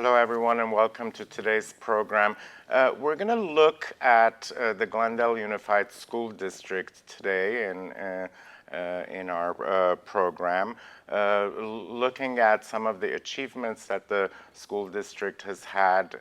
Hello, everyone, and welcome to today's program. We're going to look at the Glendale Unified School District today in our program, looking at some of the achievements that the school district has had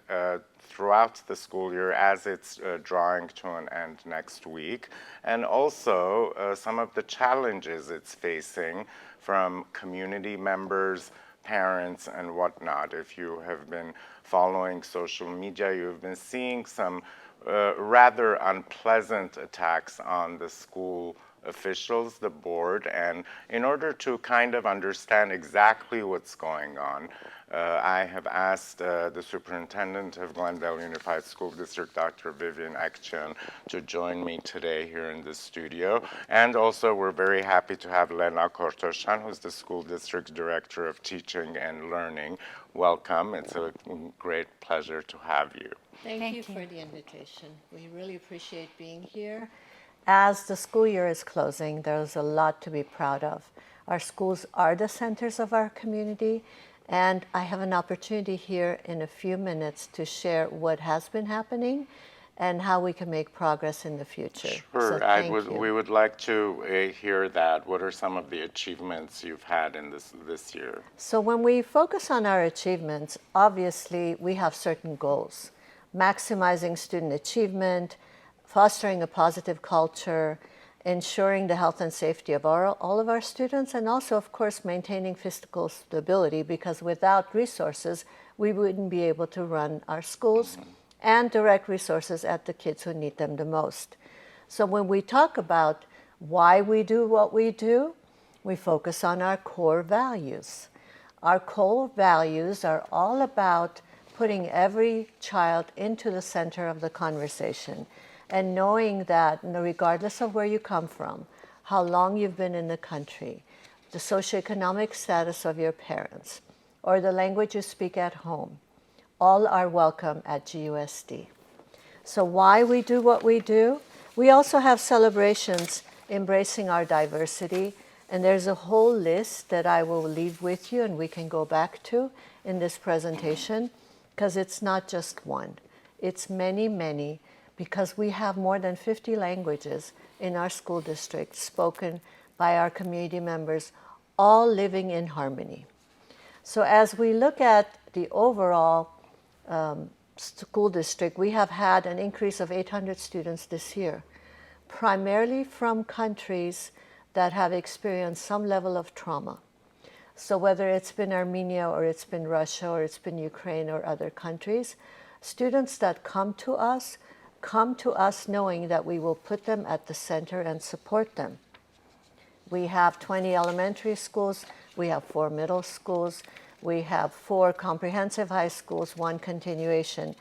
throughout the school year as it's drawing to an end next week, and also some of the challenges it's facing from community members, parents, and whatnot. If you have been following social media, you've been seeing some rather unpleasant attacks on the school officials, the board, and in order to kind of understand exactly what's going on, I have asked the Superintendent of Glendale Unified School District, Dr. Vivian Ekchian, to join me today here in the studio. And also, we're very happy to have Lena Kortoshian, who's the School District Director of Teaching and Learning. Welcome. It's a great pleasure to have you. Thank you for the invitation. We really appreciate being here. As the school year is closing, there's a lot to be proud of. Our schools are the centers of our community, and I have an opportunity here in a few minutes to share what has been happening and how we can make progress in the future. Sure, So we would like to hear that. What are some of the achievements you've had in this year? So when we focus on our achievements, obviously we have certain goals. Maximizing student achievement, fostering a positive culture, ensuring the health and safety of all of our students, and also, of course, maintaining fiscal stability, because without resources, we wouldn't be able to run our schools and direct resources at the kids who need them the most. So when we talk about why we do what we do, we focus on our core values. Our core values are all about putting every child into the center of the conversation, and knowing that regardless of where you come from, how long you've been in the country, the socioeconomic status of your parents, or the language you speak at home, all are welcome at GUSD. So why we do what we do? We also have celebrations embracing our diversity, and there's a whole list that I will leave with you and we can go back to in this presentation, because it's not just one, it's many, many, because we have more than 50 languages in our school district spoken by our community members, all living in harmony. So as we look at the overall school district, we have had an increase of 800 students this year, primarily from countries that have experienced some level of trauma. So whether it's been Armenia, or it's been Russia, or it's been Ukraine, or other countries, students that come to us knowing that we will put them at the center and support them. We have 20 elementary schools, we have 4 middle schools, we have 4 comprehensive high schools, 1 continuation.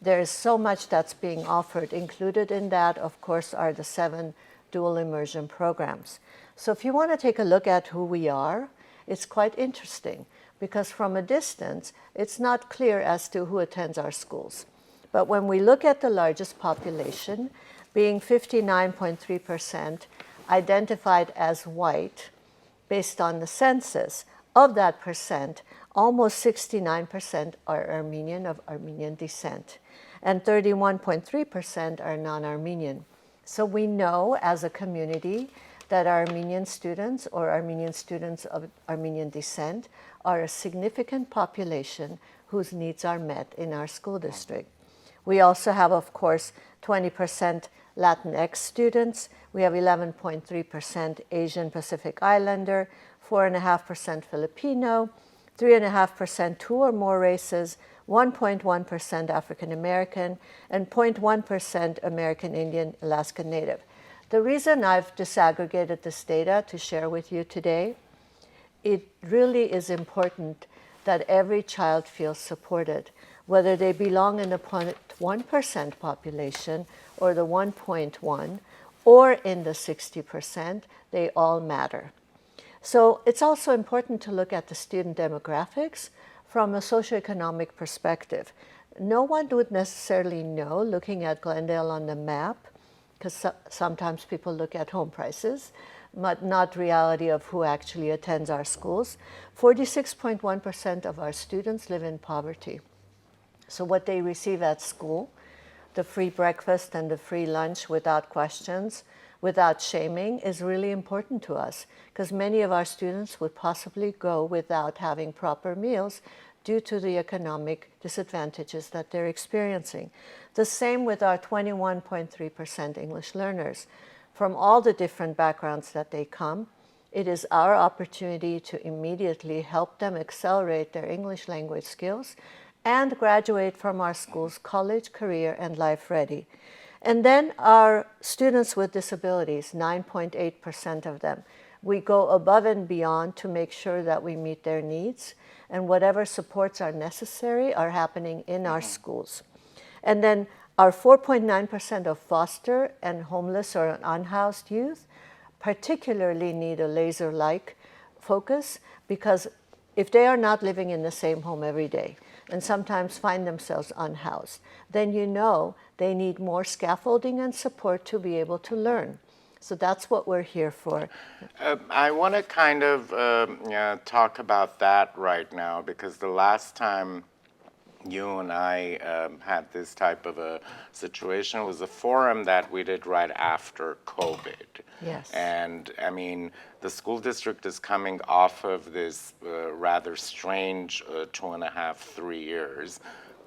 There is so much that's being offered. Included in that, of course, are the 7 dual immersion programs. So if you want to take a look at who we are, it's quite interesting, because from a distance, it's not clear as to who attends our schools. But when we look at the largest population, being 59.3% identified as white based on the census, of that percent, almost 69% are Armenian, of Armenian descent, and 31.3% are non-Armenian. So we know as a community that Armenian students, or Armenian students of Armenian descent, are a significant population whose needs are met in our school district. We also have, of course, 20% Latinx students. We have 11.3% Asian Pacific Islander, 4.5% Filipino, 3.5% 2 or more races, 1.1% African American, and 0.1% American Indian Alaska Native. The reason I've disaggregated this data to share with you today, it really is important that every child feels supported, whether they belong in the 0.1% population or the 1.1 or in the 60%, they all matter. So it's also important to look at the student demographics from a socioeconomic perspective. No one would necessarily know, looking at Glendale on the map, because sometimes people look at home prices, but not reality of who actually attends our schools. 46.1% of our students live in poverty. So what they receive at school, the free breakfast and the free lunch without questions, without shaming, is really important to us, because many of our students would possibly go without having proper meals due to the economic disadvantages that they're experiencing. The same with our 21.3% English learners. From all the different backgrounds that they come, it is our opportunity to immediately help them accelerate their English language skills and graduate from our schools college, career, and life ready. And then our students with disabilities, 9.8% of them, we go above and beyond to make sure that we meet their needs, and whatever supports are necessary are happening in our schools. And then our 4.9% of foster and homeless or unhoused youth particularly need a laser-like focus, because if they are not living in the same home every day and sometimes find themselves unhoused, then you know they need more scaffolding and support to be able to learn. So that's what we're here for. I want to kind of talk about that right now, because the last time you and I had this type of a situation was a forum that we did right after COVID. Yes. And I mean, the school district is coming off of this rather strange 2.5, 3 years,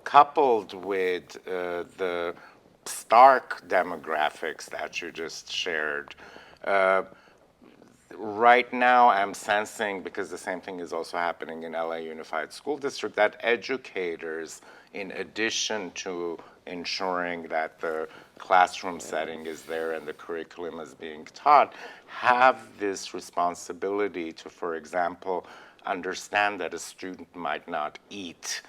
coupled with the stark demographics that you just shared. Right now, I'm sensing, because the same thing is also happening in LA Unified School District, that educators, in addition to ensuring that the classroom setting is there and the curriculum is being taught, have this responsibility to, for example, understand that a student might not eat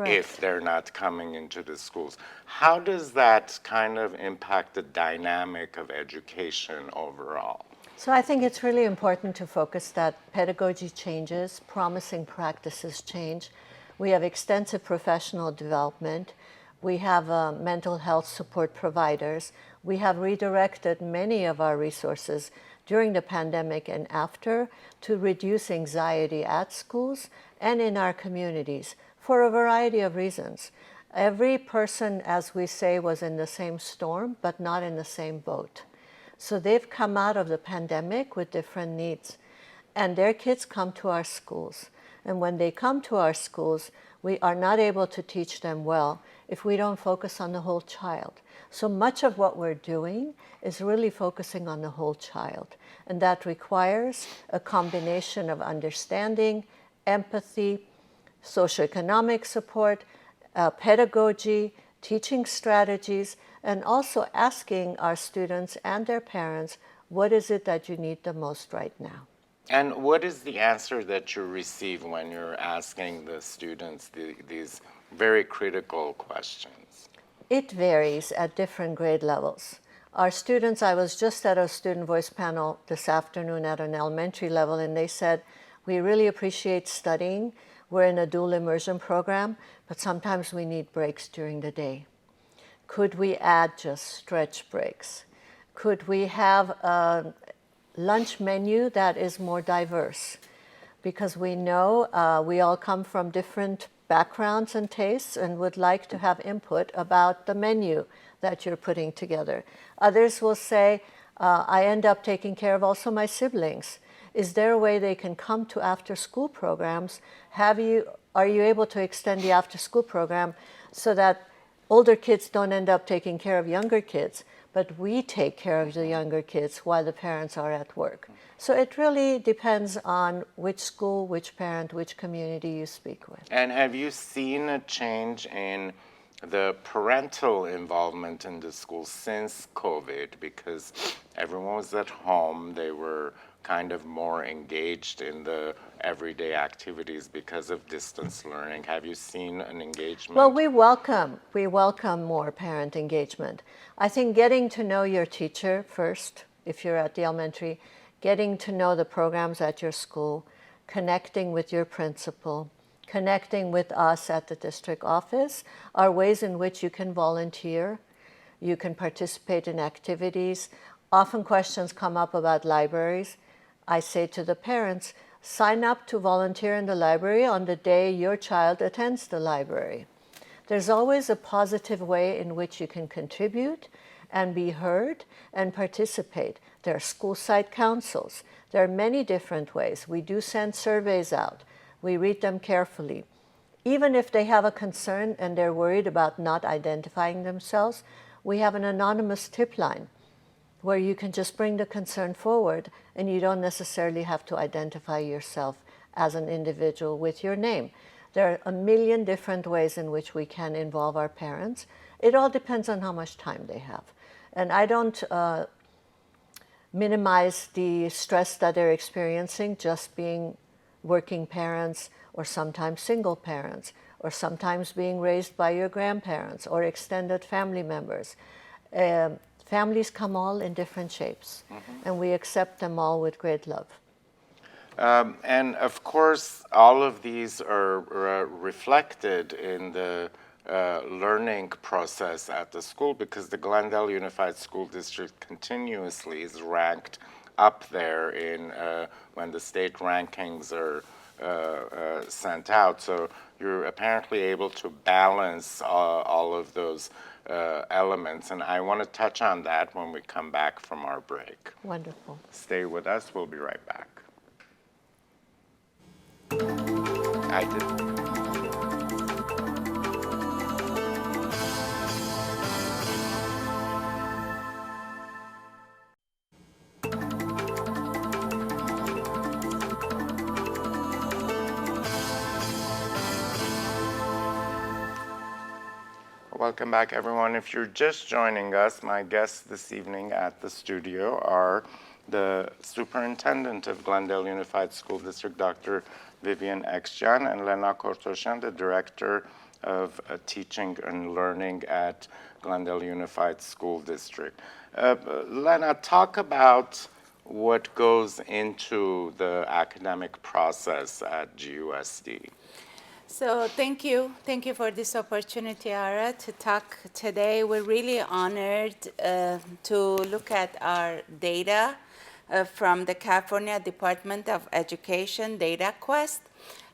if they're not coming into the schools. How does that kind of impact the dynamic of education overall? So I think it's really important to focus that pedagogy changes, promising practices change. We have extensive professional development. We have mental health support providers. We have redirected many of our resources during the pandemic and after to reduce anxiety at schools and in our communities for a variety of reasons. Every person, as we say, was in the same storm, but not in the same boat. So they've come out of the pandemic with different needs, and their kids come to our schools. And when they come to our schools, we are not able to teach them well if we don't focus on the whole child. So much of what we're doing is really focusing on the whole child. And that requires a combination of understanding, empathy, socioeconomic support, pedagogy, teaching strategies, and also asking our students and their parents, what is it that you need the most right now? And what is the answer that you receive when you're asking the students these very critical questions? It varies at different grade levels. Our students, I was just at a student voice panel this afternoon at an elementary level, and they said, we really appreciate studying. We're in a dual immersion program, but sometimes we need breaks during the day. Could we add just stretch breaks? Could we have a lunch menu that is more diverse? Because we know we all come from different backgrounds and tastes and would like to have input about the menu that you're putting together. Others will say, I end up taking care of also my siblings. Is there a way they can come to after-school programs? Are you able to extend the after-school program so that older kids don't end up taking care of younger kids, but we take care of the younger kids while the parents are at work? So it really depends on which school, which parent, which community you speak with. And have you seen a change in the parental involvement in the school since COVID? Because everyone was at home, they were kind of more engaged in the everyday activities because of distance learning. Have you seen an engagement? Well, we welcome more parent engagement. I think getting to know your teacher first, if you're at the elementary, getting to know the programs at your school, connecting with your principal, connecting with us at the district office are ways in which you can volunteer, you can participate in activities. Often questions come up about libraries. I say to the parents, sign up to volunteer in the library on the day your child attends the library. There's always a positive way in which you can contribute and be heard and participate. There are school site councils. There are many different ways. We do send surveys out. We read them carefully. Even if they have a concern and they're worried about not identifying themselves, we have an anonymous tip line where you can just bring the concern forward and you don't necessarily have to identify yourself as an individual with your name. There are a million different ways in which we can involve our parents. It all depends on how much time they have. And I don't minimize the stress that they're experiencing just being working parents or sometimes single parents or sometimes being raised by your grandparents or extended family members. Families come all in different shapes, and we accept them all with great love. And of course, all of these are reflected in the learning process at the school, because the Glendale Unified School District continuously is ranked up there in when the state rankings are sent out. So you're apparently able to balance all of those elements, and I want to touch on that when we come back from our break. Wonderful. Stay with us. We'll be right back. I did. Welcome back, everyone. If you're just joining us, my guests this evening at the studio are the Superintendent of Glendale Unified School District, Dr. Vivian Ekchian, and Lena Kortoshian, the Director of Teaching and Learning at Glendale Unified School District. Lena, talk about what goes into the academic process at GUSD. So thank you for this opportunity, Ara, to talk today. We're really honored to look at our data from the California Department of Education Data Quest.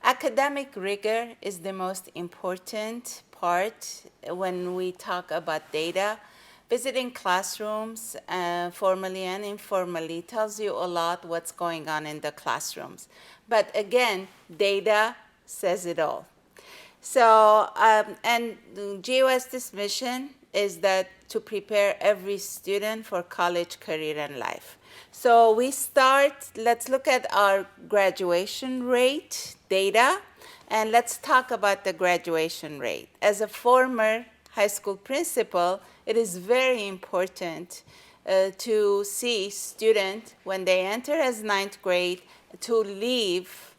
Academic rigor is the most important part when we talk about data. Visiting classrooms, formally and informally, tells you a lot what's going on in the classrooms. But again, data says it all. So, and GUSD's mission is that to prepare every student for college, career, and life. So let's look at our graduation rate data, and let's talk about the graduation rate. As a former high school principal, it is very important to see students, when they enter as 9th grade, to leave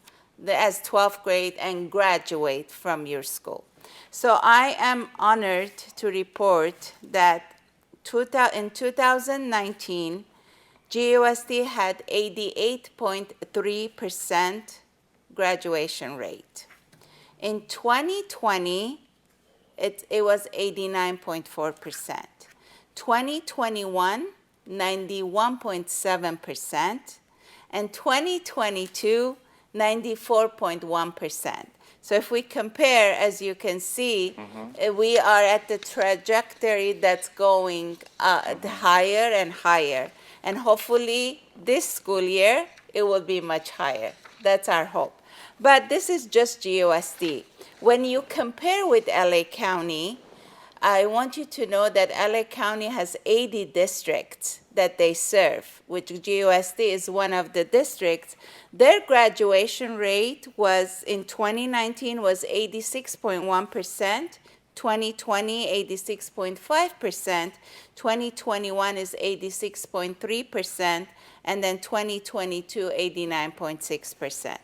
as 12th grade and graduate from your school. So I am honored to report that in 2019, GUSD had 88.3% graduation rate. In 2020, it was 89.4%. 2021, 91.7%. And 2022, 94.1%. So if we compare, as you can see, we are at the trajectory that's going higher and higher. And hopefully this school year, it will be much higher. That's our hope. But this is just GUSD. When you compare with LA County, I want you to know that LA County has 80 districts that they serve, which GUSD is one of the districts. Their graduation rate was, in 2019, was 86.1%, 2020, 86.5%, 2021 is 86.3%, and then 2022, 89.6%.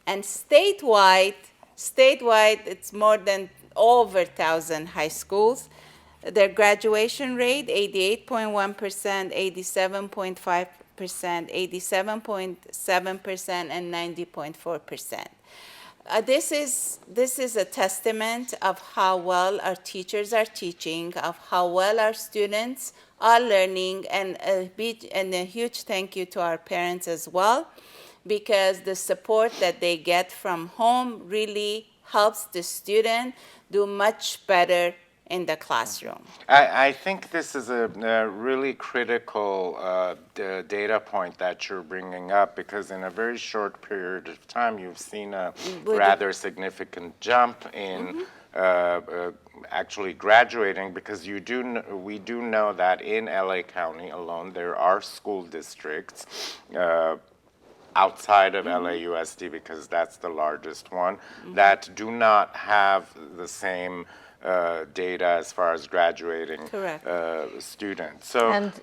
And statewide, it's more than over 1,000 high schools. Their graduation rate, 88.1%, 87.5%, 87.7%, and 90.4%. This is a testament of how well our teachers are teaching, of how well our students are learning, and a huge thank you to our parents as well, because the support that they get from home really helps the student. do much better in the classroom. I think this is a really critical data point that you're bringing up, because in a very short period of time, you've seen a rather significant jump in actually graduating, because we do know that in LA County alone, there are school districts outside of LAUSD, because that's the largest one, that do not have the same data as far as graduating students. So, And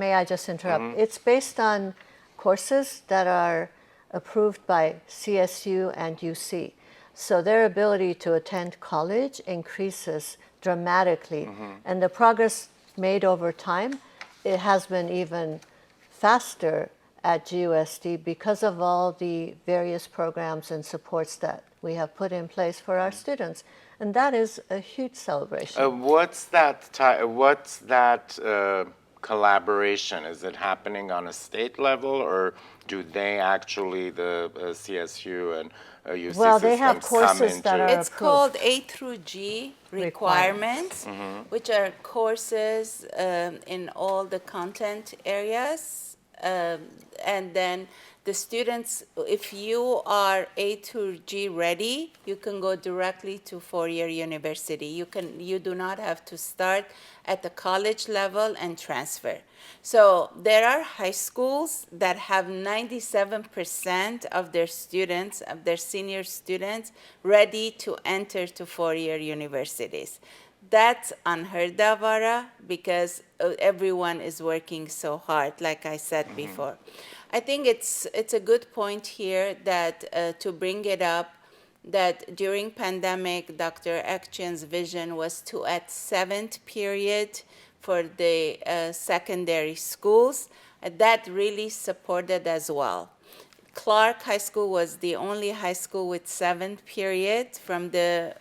may I just interrupt? It's based on courses that are approved by CSU and UC. So their ability to attend college increases dramatically. And the progress made over time, it has been even faster at GUSD because of all the various programs and supports that we have put in place for our students. And that is a huge celebration. what's that collaboration? Is it happening on a state level, or do they actually, the CSU and UC Well, they have systems, come courses that into? are It's approved. called A through G requirements, which are courses in all the content areas. And then the students, if you are A through G ready, you can go directly to four-year university. You do not have to start at the college level and transfer. So there are high schools that have 97% of their students, of their senior students, ready to enter to four-year universities. That's unheard of, Ara, because everyone is working so hard, like I said before. I think it's a good point here that to bring it up, that during pandemic, Dr. Ekchian's vision was to add 7th period for the secondary schools. That really supported as well. Clark High School was the only high school with 7th period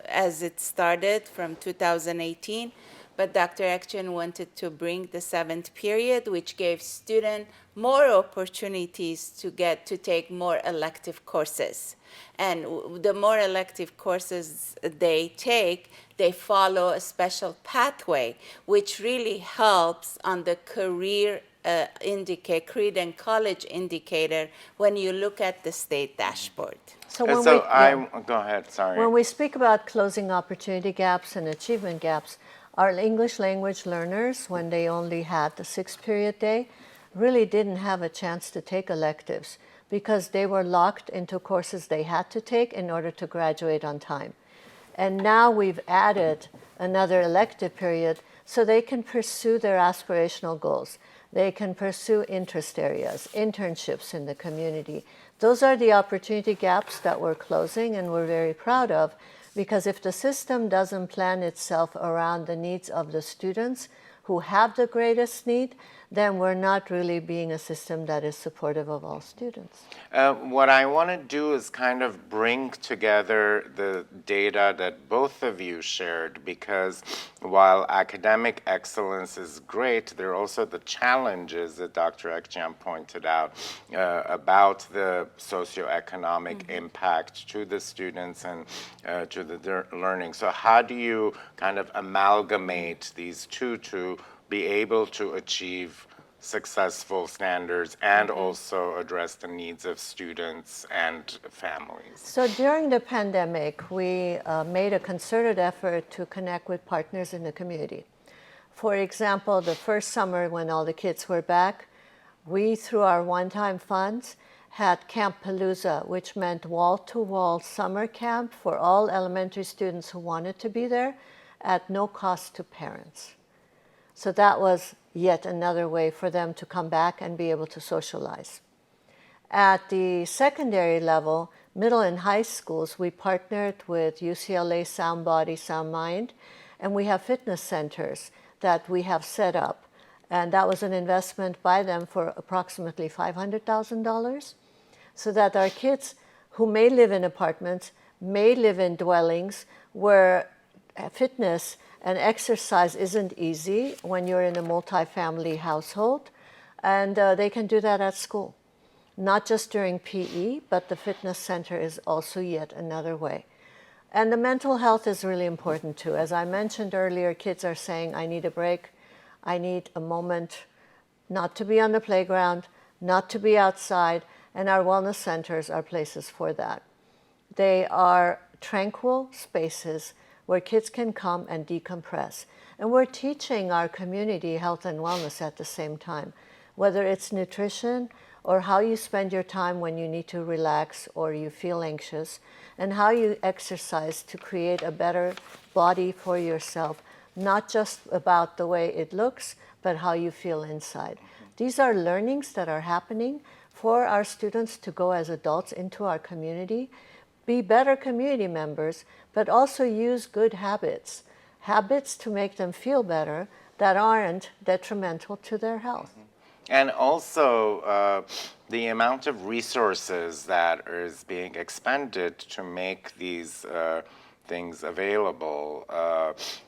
as it started from 2018. But Dr. Ekchian wanted to bring the 7th period, which gave students more opportunities to take more elective courses. And the more elective courses they take, they follow a special pathway, which really helps on the career and college indicator when you look at the state dashboard. So Go ahead, sorry. when we speak about closing opportunity gaps and achievement gaps, our English language learners, when they only had the 6th period day, really didn't have a chance to take electives because they were locked into courses they had to take in order to graduate on time. And now we've added another elective period so they can pursue their aspirational goals. They can pursue interest areas, internships in the community. Those are the opportunity gaps that we're closing and we're very proud of, because if the system doesn't plan itself around the needs of the students who have the greatest need, then we're not really being a system that is supportive of all students. What I want to do is kind of bring together the data that both of you shared, because while academic excellence is great, there are also the challenges that Dr. Ekchian pointed out about the socioeconomic impact to the students and to the learning. So how do you kind of amalgamate these two to be able to achieve successful standards and also address the needs of students and families? So during the pandemic, we made a concerted effort to connect with partners in the community. For example, the first summer when all the kids were back, we, through our one-time funds, had Camp Palooza, which meant wall-to-wall summer camp for all elementary students who wanted to be there at no cost to parents. So that was yet another way for them to come back and be able to socialize. At the secondary level, middle and high schools, we partnered with UCLA Sound Body, Sound Mind, and we have fitness centers that we have set up. And that was an investment by them for approximately $500,000, so that our kids who may live in apartments, may live in dwellings where fitness and exercise isn't easy when you're in a multi-family household, and they can do that at school. Not just during PE, but the fitness center is also yet another way. And the mental health is really important too. As I mentioned earlier, kids are saying, I need a break, I need a moment not to be on the playground, not to be outside, and our wellness centers are places for that. They are tranquil spaces where kids can come and decompress. And we're teaching our community health and wellness at the same time, whether it's nutrition or how you spend your time when you need to relax or you feel anxious, and how you exercise to create a better body for yourself, not just about the way it looks, but how you feel inside. These are learnings that are happening for our students to go as adults into our community, be better community members, but also use good habits, habits to make them feel better that aren't detrimental to their health. And also the amount of resources that is being expended to make these things available.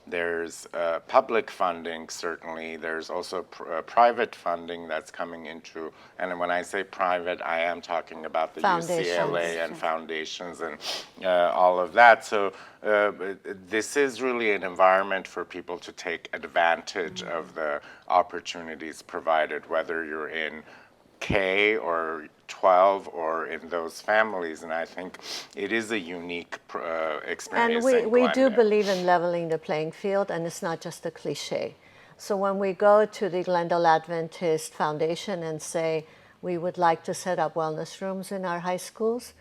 There's public funding, certainly. There's also private funding that's coming into, and when I say private, I am talking about the UCLA and foundations and all of that. So this is really an environment for people to take advantage of the opportunities provided, whether you're in K or 12 or in those families, and I think it is a unique experience. And we do believe in leveling the playing field, and it's not just a cliche. So when we go to the Glendale Adventist Foundation and say we would like to set up wellness rooms in our high schools,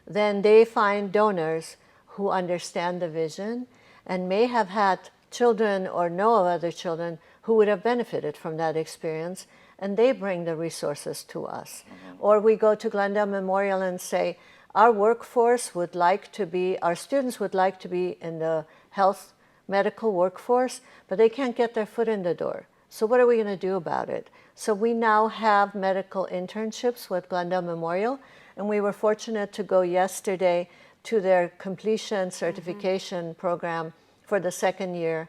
then they find donors who understand the vision and may have had children or know of other children who would have benefited from that experience, and they bring the resources to us. Or we go to Glendale Memorial and say, our workforce would like to be, our students would like to be in the health medical workforce, but they can't get their foot in the door. So what are we going to do about it? So we now have medical internships with Glendale Memorial, and we were fortunate to go yesterday to their completion certification program for the second year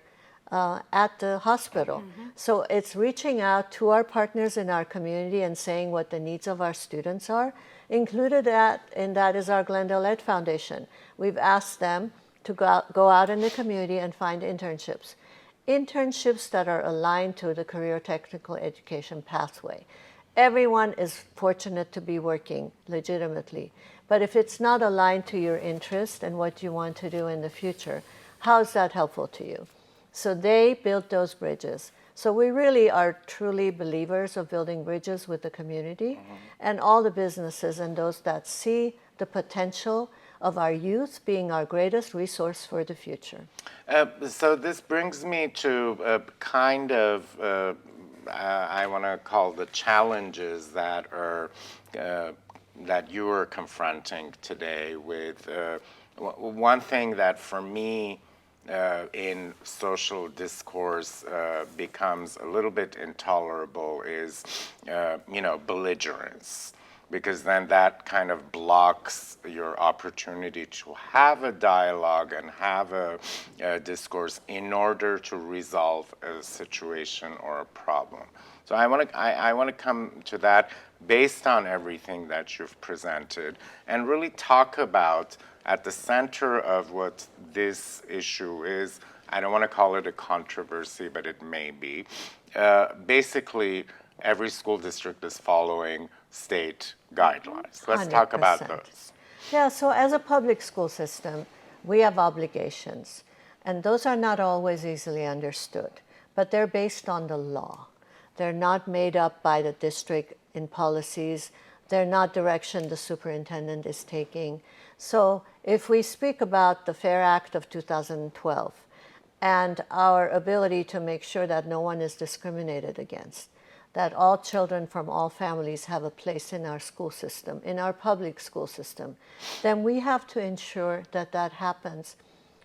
at the hospital. So it's reaching out to our partners in our community and saying what the needs of our students are. Included in that is our Glendale Ed Foundation. We've asked them to go out in the community and find internships. Internships that are aligned to the career technical education pathway. Everyone is fortunate to be working legitimately, but if it's not aligned to your interest and what you want to do in the future, how is that helpful to you? So they built those bridges. So we really are truly believers of building bridges with the community and all the businesses and those that see the potential of our youth being our greatest resource for the future. So this brings me to kind of, I want to call the challenges that are that you are confronting today with. One thing that for me in social discourse becomes a little bit intolerable is, belligerence, because then that kind of blocks your opportunity to have a dialogue and have a discourse in order to resolve a situation or a problem. So I want to come to that based on everything that you've presented and really talk about at the center of what this issue is. I don't want to call it a controversy, but it may be. Basically, every school district is following state guidelines. Let's 100%. talk about those. Yeah, so as a public school system, we have obligations, and those are not always easily understood, but they're based on the law. They're not made up by the district in policies. They're not direction the superintendent is taking. So if we speak about the FAIR Act of 2012 and our ability to make sure that no one is discriminated against, that all children from all families have a place in our school system, in our public school system, then we have to ensure that that happens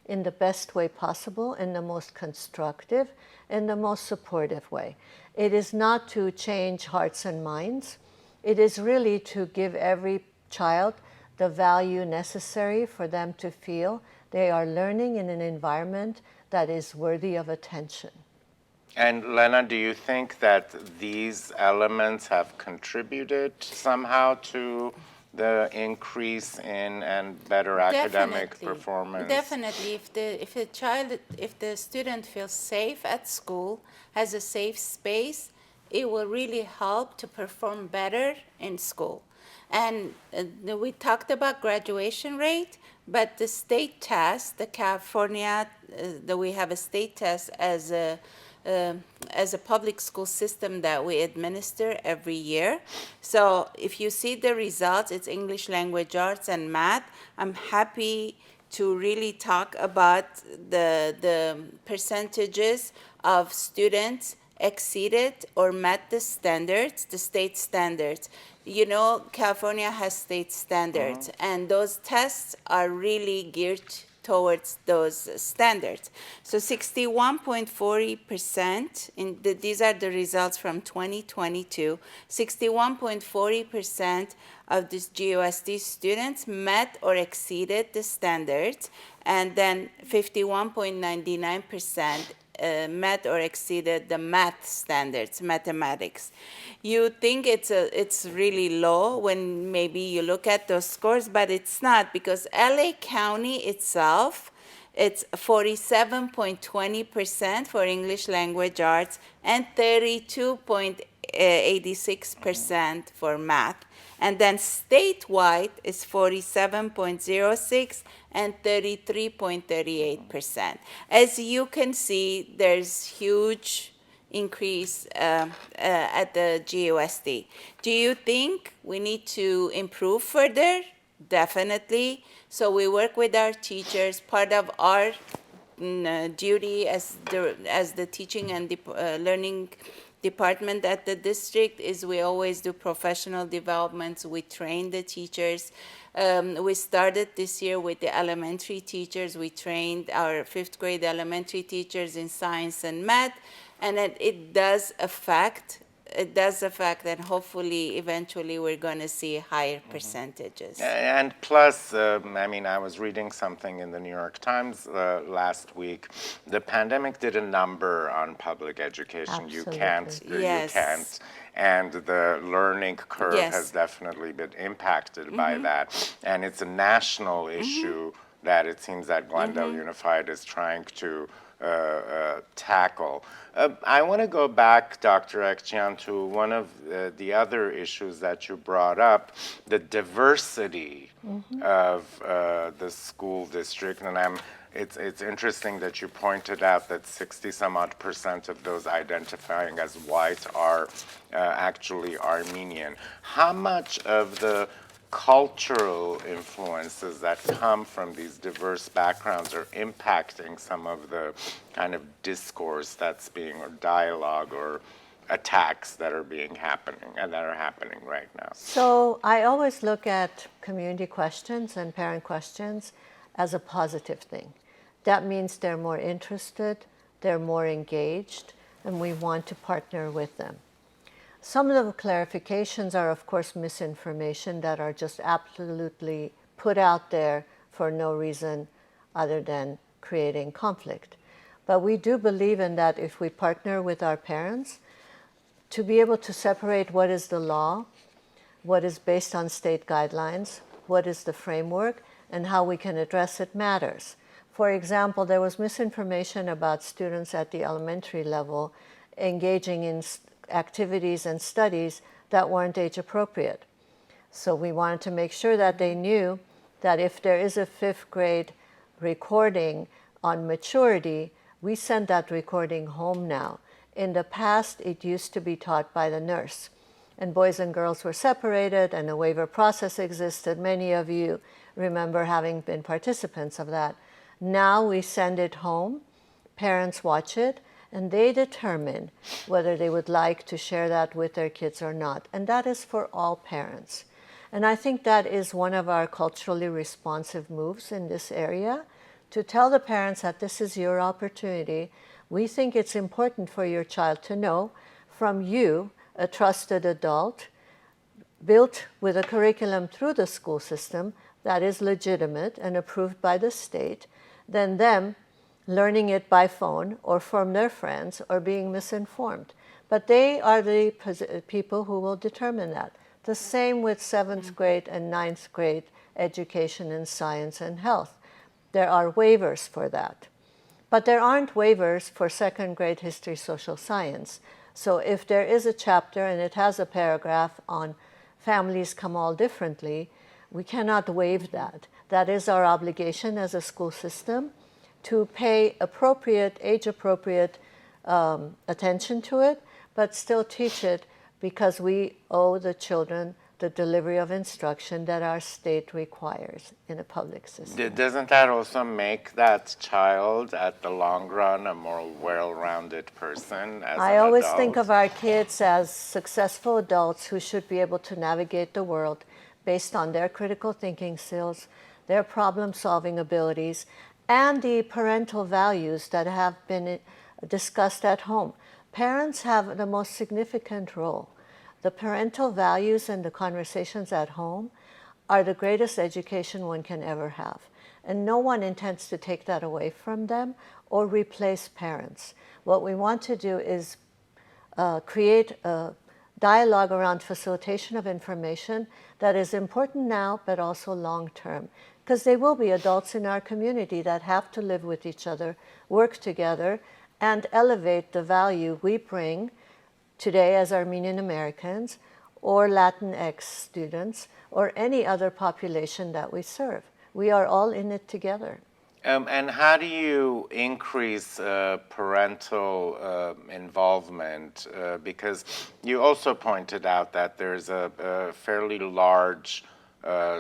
in the best way possible, in the most constructive, in the most supportive way. It is not to change hearts and minds. It is really to give every child the value necessary for them to feel they are learning in an environment that is worthy of attention. And Lena, do you think that these elements have contributed somehow to the increase in and better academic performance? Definitely. If the student feels safe at school, has a safe space, it will really help to perform better in school. And we talked about graduation rate, but the state test, the California, we have a state test as a public school system that we administer every year. So if you see the results, it's English language arts and math. I'm happy to really talk about the percentages of students exceeded or met the standards, the state standards. You know, California has state standards, and those tests are really geared towards those standards. So 61.40%, these are the results from 2022, 61.40% of these GUSD students met or exceeded the standards, and then 51.99% met or exceeded the math standards, mathematics. You think it's really low when maybe you look at those scores, but it's not, because LA County itself, it's 47.20% for English language arts and 32.86% for math. And then statewide is 47.06 and 33.38%. As you can see, there's huge increase at the GUSD. Do you think we need to improve further? Definitely. So we work with our teachers. Part of our duty as the teaching and learning department at the district is we always do professional developments. We train the teachers. We started this year with the elementary teachers. We trained our 5th grade elementary teachers in science and math, and it does affect, and hopefully eventually we're going to see higher percentages. And plus, I mean, I was reading something in the New York Times last week. The pandemic did a number on public education. Absolutely. You can't. And the learning curve has definitely been impacted by that. And it's a national issue that it seems that Glendale Unified is trying to tackle. I want to go back, Dr. Ekchian, to one of the other issues that you brought up, the diversity of the school district. And it's interesting that you pointed out that 60-some-odd% of those identifying as white are actually Armenian. How much of the cultural influences that come from these diverse backgrounds are impacting some of the kind of discourse that's being, or dialogue, or attacks that are happening right now? So I always look at community questions and parent questions as a positive thing. That means they're more interested, they're more engaged, and we want to partner with them. Some of the clarifications are, of course, misinformation that are just absolutely put out there for no reason other than creating conflict. But we do believe in that if we partner with our parents, to be able to separate what is the law, what is based on state guidelines, what is the framework, and how we can address it matters. For example, there was misinformation about students at the elementary level engaging in activities and studies that weren't age appropriate. So we wanted to make sure that they knew that if there is a 5th grade recording on maturity, we send that recording home now. In the past, it used to be taught by the nurse, and boys and girls were separated and a waiver process existed. Many of you remember having been participants of that. Now we send it home, parents watch it, and they determine whether they would like to share that with their kids or not. And that is for all parents. And I think that is one of our culturally responsive moves in this area, to tell the parents that this is your opportunity. We think it's important for your child to know from you, a trusted adult, built with a curriculum through the school system that is legitimate and approved by the state, than them learning it by phone or from their friends or being misinformed. But they are the people who will determine that. The same with 7th grade and 9th grade education in science and health. There are waivers for that. But there aren't waivers for 2nd grade history, social science. So if there is a chapter and it has a paragraph on families come all differently, we cannot waive that. That is our obligation as a school system, to pay appropriate, age-appropriate attention to it, but still teach it, because we owe the children the delivery of instruction that our state requires in a public system. Doesn't that also make that child, at the long run, a more well-rounded person as I an always adult? think of our kids as successful adults who should be able to navigate the world based on their critical thinking skills, their problem-solving abilities, and the parental values that have been discussed at home. Parents have the most significant role. The parental values and the conversations at home are the greatest education one can ever have. And no one intends to take that away from them or replace parents. What we want to do is create a dialogue around facilitation of information that is important now, but also long-term. Because they will be adults in our community that have to live with each other, work together, and elevate the value we bring today as Armenian Americans or Latinx students or any other population that we serve. We are all in it together. And how do you increase parental involvement? Because you also pointed out that there's a fairly large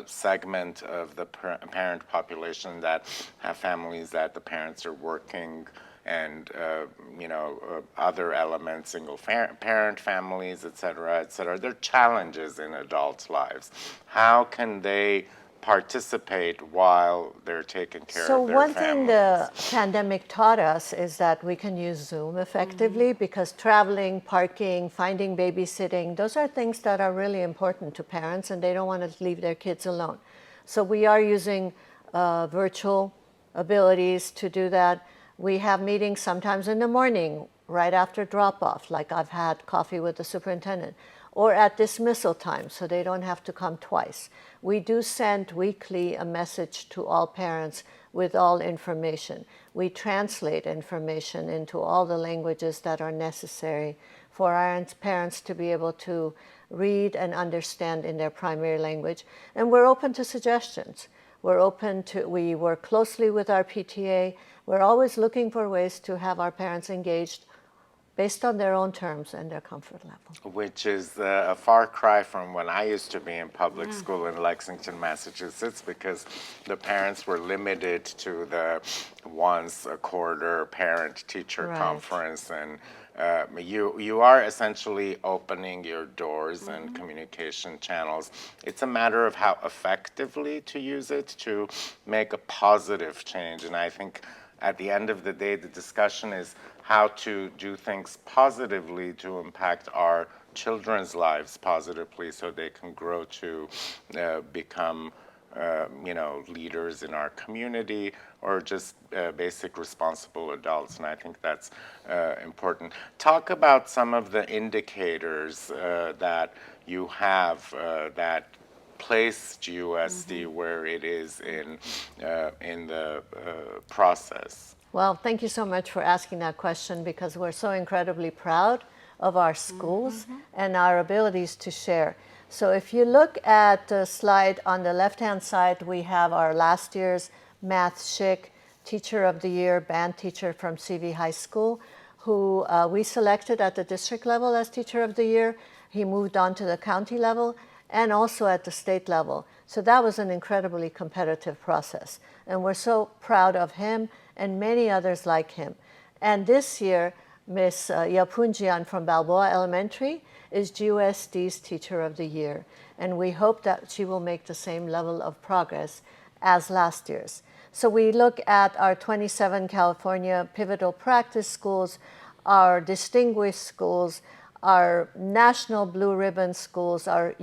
segment of the parent population that have families that the parents are working, and other elements, single parent families, et cetera, et cetera. There are challenges in adults' lives. How can they participate while they're taking care of their families? So one thing the pandemic taught us is that we can use Zoom effectively, because traveling, parking, finding babysitting, those are things that are really important to parents, and they don't want to leave their kids alone. So we are using virtual abilities to do that. We have meetings sometimes in the morning, right after drop-off, like I've had coffee with the superintendent, or at dismissal time, so they don't have to come twice. We do send weekly a message to all parents with all information. We translate information into all the languages that are necessary for our parents to be able to read and understand in their primary language. And we're open to suggestions. We work closely with our PTA. We're always looking for ways to have our parents engaged based on their own terms and their comfort level. Which is a far cry from when I used to be in public school in Lexington, Massachusetts, because the parents were limited to the once a quarter parent-teacher conference, and you are essentially opening your doors and communication channels. It's a matter of how effectively to use it to make a positive change, and I think at the end of the day, the discussion is how to do things positively to impact our children's lives positively, so they can grow to become leaders in our community, or just basic responsible adults. And I think that's important. Talk about some of the indicators that you have that place GUSD where it is in the process. Well, thank you so much for asking that question, because we're so incredibly proud of our schools and our abilities to share. So if you look at the slide on the left-hand side, we have our last year's Math Chic Teacher of the Year band teacher from CV High School, who we selected at the district level as Teacher of the Year. He moved on to the county level and also at the state level. So that was an incredibly competitive process. And we're so proud of him and many others like him. And this year, Miss Yapunjian from Balboa Elementary is GUSD's Teacher of the Year. And we hope that she will make the same level of progress as last year's. So we look at our 27 California pivotal practice schools, our distinguished schools, our national blue ribbon schools, our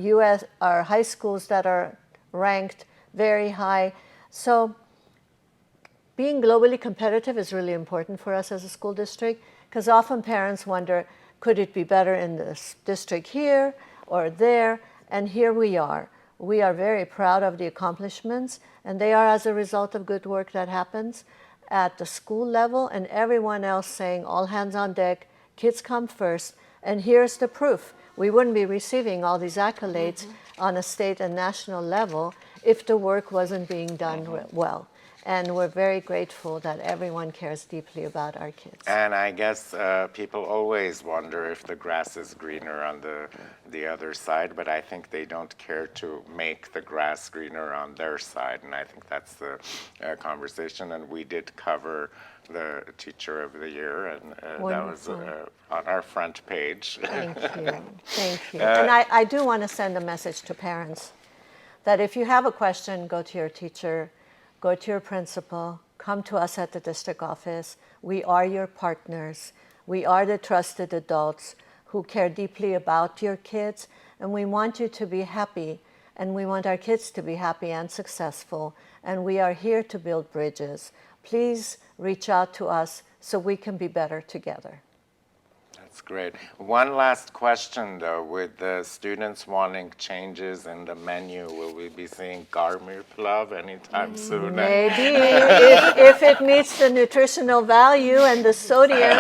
high schools that are ranked very high. So being globally competitive is really important for us as a school district, because often parents wonder, could it be better in this district here or there? And here we are. We are very proud of the accomplishments, and they are as a result of good work that happens at the school level, and everyone else saying all hands on deck, kids come first, and here's the proof. We wouldn't be receiving all these accolades on a state and national level if the work wasn't being done well. And we're very grateful that everyone cares deeply about our kids. And I guess people always wonder if the grass is greener on the other side, but I think they don't care to make the grass greener on their side, and I think that's the conversation. And we did cover the Teacher of the Year, and that was on our front page. Thank you. Thank you. And I do want to send a message to parents that if you have a question, go to your teacher, go to your principal, come to us at the district office. We are your partners. We are the trusted adults who care deeply about your kids, and we want you to be happy, and we want our kids to be happy and successful, and we are here to build bridges. Please reach out to us so we can be better together. That's great. One last question, though. With the students wanting changes in the menu, will we be seeing garmir pulav anytime soon? Maybe, if it meets the nutritional value and the sodium,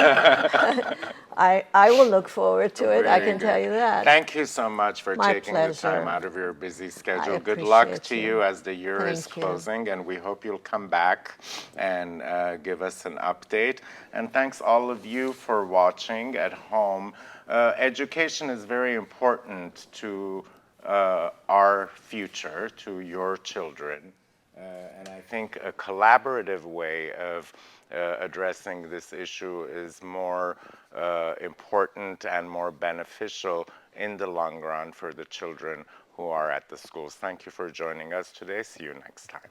I will look forward to it, I can tell you that. Thank you so much for My taking the time pleasure. out of your busy schedule. I Good luck appreciate to you. you as the year is Thank you. closing, and we hope you'll come back and give us an update. And thanks all of you for watching at home. Education is very important to our future, to your children. And I think a collaborative way of addressing this issue is more important and more beneficial in the long run for the children who are at the schools. Thank you for joining us today. See you next time.